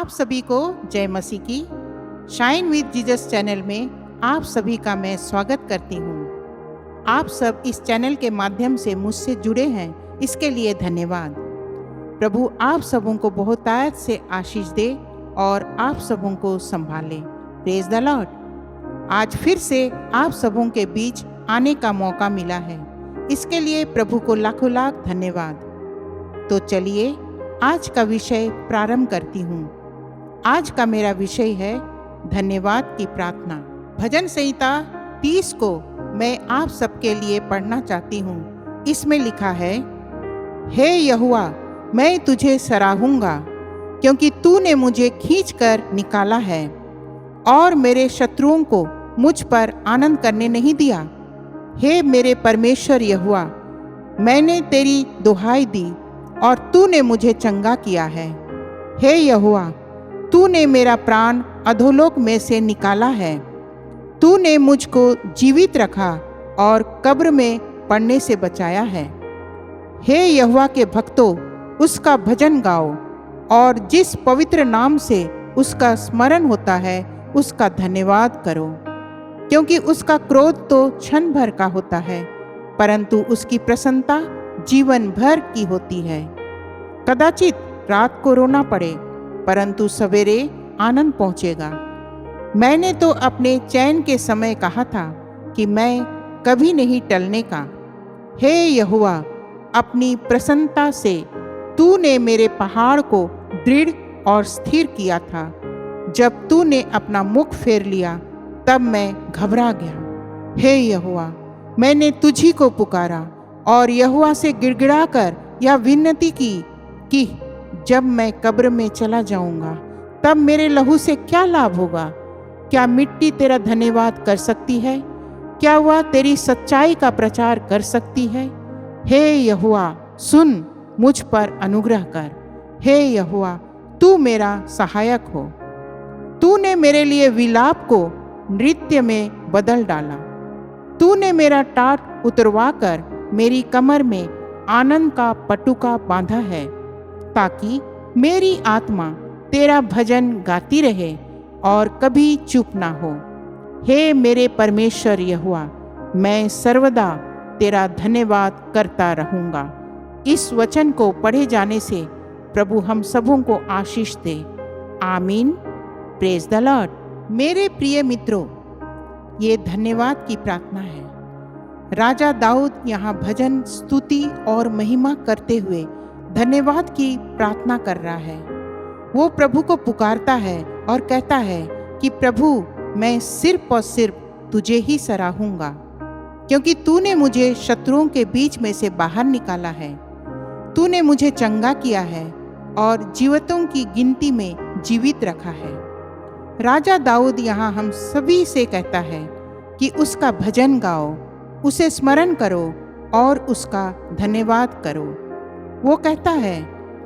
आप सभी को जय मसीह की। शाइन विद जीसस चैनल में आप सभी का मैं स्वागत करती हूँ। आप सब इस चैनल के माध्यम से मुझसे जुड़े हैं, इसके लिए धन्यवाद। प्रभु आप सबों को बहुतायत से आशीष दे और आप सबों को संभाले। Praise the Lord. आज फिर से आप सबों के बीच आने का मौका मिला है, इसके लिए प्रभु को लाखों लाख धन्यवाद। तो चलिए आज का विषय प्रारंभ करती हूँ। आज का मेरा विषय है धन्यवाद की प्रार्थना। भजन संहिता 30 को मैं आप सबके लिए पढ़ना चाहती हूँ। इसमें लिखा है, हे यहोवा, मैं तुझे सराहूंगा क्योंकि तूने मुझे खींचकर निकाला है और मेरे शत्रुओं को मुझ पर आनंद करने नहीं दिया। हे मेरे परमेश्वर यहोवा, मैंने तेरी दुहाई दी और तूने मुझे चंगा किया है। हे यहोवा, तूने मेरा प्राण अधोलोक में से निकाला है। तूने मुझको जीवित रखा और कब्र में पड़ने से बचाया है। हे यहोवा के भक्तों, उसका भजन गाओ और जिस पवित्र नाम से उसका स्मरण होता है उसका धन्यवाद करो, क्योंकि उसका क्रोध तो क्षण भर का होता है, परंतु उसकी प्रसन्नता जीवन भर की होती है। कदाचित रात को रोना पड़े, परंतु सवेरे आनंद पहुंचेगा। मैंने तो अपने चैन के समय कहा था कि मैं कभी नहीं टलने का। हे यहोवा, अपनी प्रसन्नता से तूने मेरे पहाड़ को दृढ़ और स्थिर किया था। जब तूने अपना मुख फेर लिया तब मैं घबरा गया। हे यहोवा, मैंने तुझी को पुकारा और यहोवा से गिड़गिड़ाकर यह विनती की कि जब मैं कब्र में चला जाऊंगा तब मेरे लहू से क्या लाभ होगा। क्या मिट्टी तेरा धन्यवाद कर सकती है? क्या वह तेरी सच्चाई का प्रचार कर सकती है? हे यहोवा, सुन, मुझ पर अनुग्रह कर। हे यहोवा, तू मेरा सहायक हो। तूने मेरे लिए विलाप को नृत्य में बदल डाला। तूने मेरा टाट उतरवा कर मेरी कमर में आनंद का पटुका बांधा है, ताकि मेरी आत्मा तेरा भजन गाती रहे और कभी चुप ना हो। हे मेरे परमेश्वर यहोवा, मैं सर्वदा तेरा धन्यवाद करता रहूँगा। इस वचन को पढ़े जाने से प्रभु हम सबों को आशीष दे। आमीन। Praise the Lord. मेरे प्रिय मित्रों, ये धन्यवाद की प्रार्थना है। राजा दाऊद यहाँ भजन, स्तुति और महिमा करते हुए धन्यवाद की प्रार्थना कर रहा है। वो प्रभु को पुकारता है और कहता है कि प्रभु, मैं सिर्फ और सिर्फ तुझे ही सराहूंगा, क्योंकि तूने मुझे शत्रुओं के बीच में से बाहर निकाला है। तूने मुझे चंगा किया है और जीवितों की गिनती में जीवित रखा है। राजा दाऊद यहाँ हम सभी से कहता है कि उसका भजन गाओ, उसे स्मरण करो और उसका धन्यवाद करो। वो कहता है,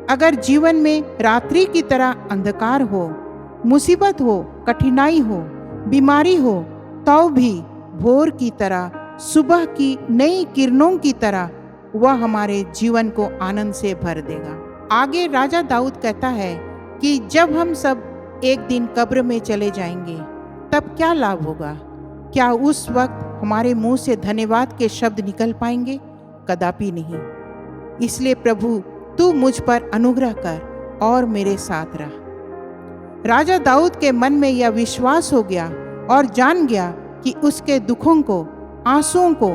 अगर जीवन में रात्रि की तरह अंधकार हो, मुसीबत हो, कठिनाई हो, बीमारी हो, तो भी भोर की तरह, सुबह की नई किरणों की तरह वह हमारे जीवन को आनंद से भर देगा। आगे राजा दाऊद कहता है कि जब हम सब एक दिन कब्र में चले जाएंगे तब क्या लाभ होगा? क्या उस वक्त हमारे मुंह से धन्यवाद के शब्द निकल पाएंगे? कदापि नहीं। इसलिए प्रभु, तू मुझ पर अनुग्रह कर और मेरे साथ रह। राजा दाऊद के मन में यह विश्वास हो गया और जान गया कि उसके दुखों को, आंसुओं को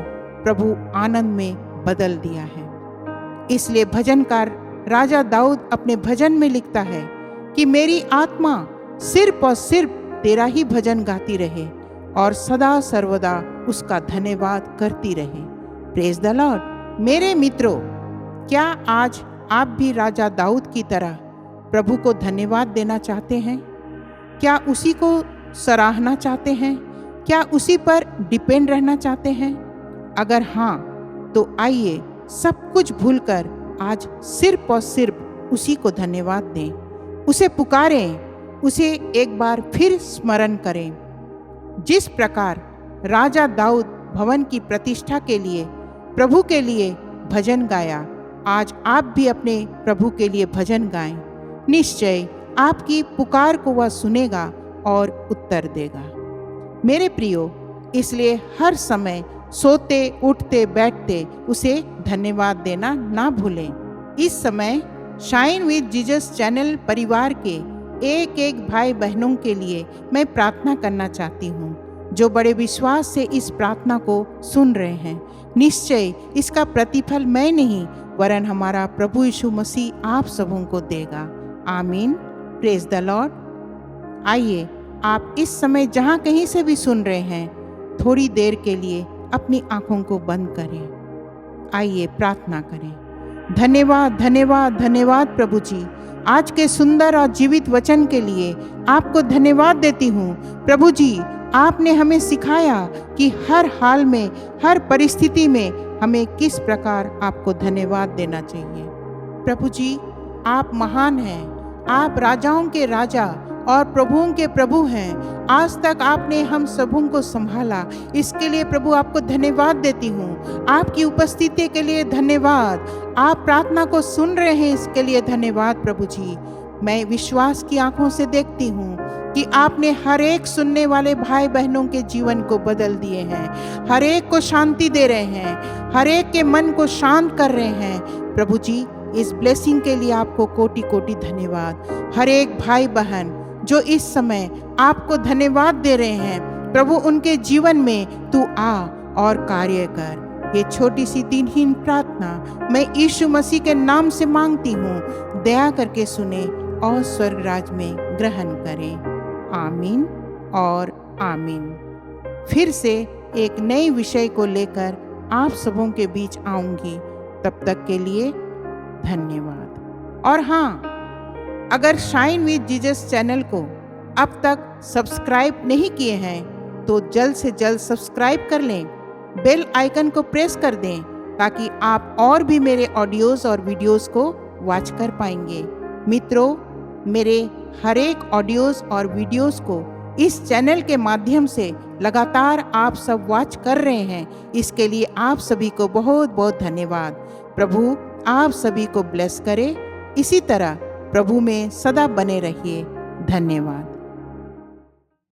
प्रभु आनंद में बदल दिया है। इसलिए भजनकार राजा दाऊद अपने भजन में लिखता है कि मेरी आत्मा सिर्फ और सिर्फ तेरा ही भजन गाती रहे और सदा सर्वदा उसका धन्यवाद करती रहे। Praise the Lord. मेरे मित्रों, क्या आज आप भी राजा दाऊद की तरह प्रभु को धन्यवाद देना चाहते हैं? क्या उसी को सराहना चाहते हैं? क्या उसी पर डिपेंड रहना चाहते हैं? अगर हाँ, तो आइए सब कुछ भूलकर आज सिर्फ और सिर्फ उसी को धन्यवाद दें, उसे पुकारें, उसे एक बार फिर स्मरण करें। जिस प्रकार राजा दाऊद भवन की प्रतिष्ठा के लिए, प्रभु के लिए भजन गाया, आज आप भी अपने प्रभु के लिए भजन गाएं। निश्चय आपकी पुकार को वह सुनेगा और उत्तर देगा। मेरे प्रियो, इसलिए हर समय सोते उठते बैठते उसे धन्यवाद देना ना भूलें। इस समय शाइन विद जीसस चैनल परिवार के एक एक भाई बहनों के लिए मैं प्रार्थना करना चाहती हूँ, जो बड़े विश्वास से इस प्रार्थना को सुन रहे हैं। निश्चय इसका प्रतिफल मैं नहीं वरन हमारा प्रभु यीशु मसीह आप सबों को देगा। आमीन। Praise the Lord. आइए आप इस समय जहाँ कहीं से भी सुन रहे हैं, थोड़ी देर के लिए अपनी आंखों को बंद करें। आइए प्रार्थना करें। धन्यवाद धन्यवाद धन्यवाद प्रभु जी, आज के सुंदर और जीवित वचन के लिए आपको धन्यवाद देती हूँ। प्रभु जी, आपने हमें सिखाया कि हर हाल में, हर परिस्थिति में हमें किस प्रकार आपको धन्यवाद देना चाहिए। प्रभु जी, आप महान हैं, आप राजाओं के राजा और प्रभुओं के प्रभु हैं। आज तक आपने हम सबों को संभाला, इसके लिए प्रभु आपको धन्यवाद देती हूँ। आपकी उपस्थिति के लिए धन्यवाद। आप प्रार्थना को सुन रहे हैं, इसके लिए धन्यवाद प्रभु जी। मैं विश्वास की आंखों से देखती हूँ कि आपने हर एक सुनने वाले भाई बहनों के जीवन को बदल दिए हैं, हर एक को शांति दे रहे हैं, हर एक के मन को शांत कर रहे हैं। प्रभु जी, इस ब्लेसिंग के लिए आपको कोटि कोटि धन्यवाद। हर एक भाई बहन जो इस समय आपको धन्यवाद दे रहे हैं, प्रभु उनके जीवन में तू आ और कार्य कर। ये छोटी सी दिनहीन प्रार्थना मैं यीशु मसीह के नाम से मांगती हूँ। दया करके सुने और स्वर्ग राज में ग्रहण करें। आमीन और आमीन। फिर से एक नए विषय को लेकर आप सबों के बीच आऊंगी। तब तक के लिए धन्यवाद। और हाँ, अगर शाइन विद जीसस चैनल को अब तक सब्सक्राइब नहीं किए हैं तो जल्द से जल्द सब्सक्राइब कर लें, बेल आइकन को प्रेस कर दें ताकि आप और भी मेरे ऑडियोज़ और वीडियोज़ को वॉच कर पाएंगे। मित्रों, मेरे हर एक ऑडियोज़ और वीडियोज़ को इस चैनल के माध्यम से लगातार आप सब वॉच कर रहे हैं, इसके लिए आप सभी को बहुत बहुत धन्यवाद। प्रभु आप सभी को ब्लेस करे। इसी तरह प्रभु में सदा बने रहिए। धन्यवाद।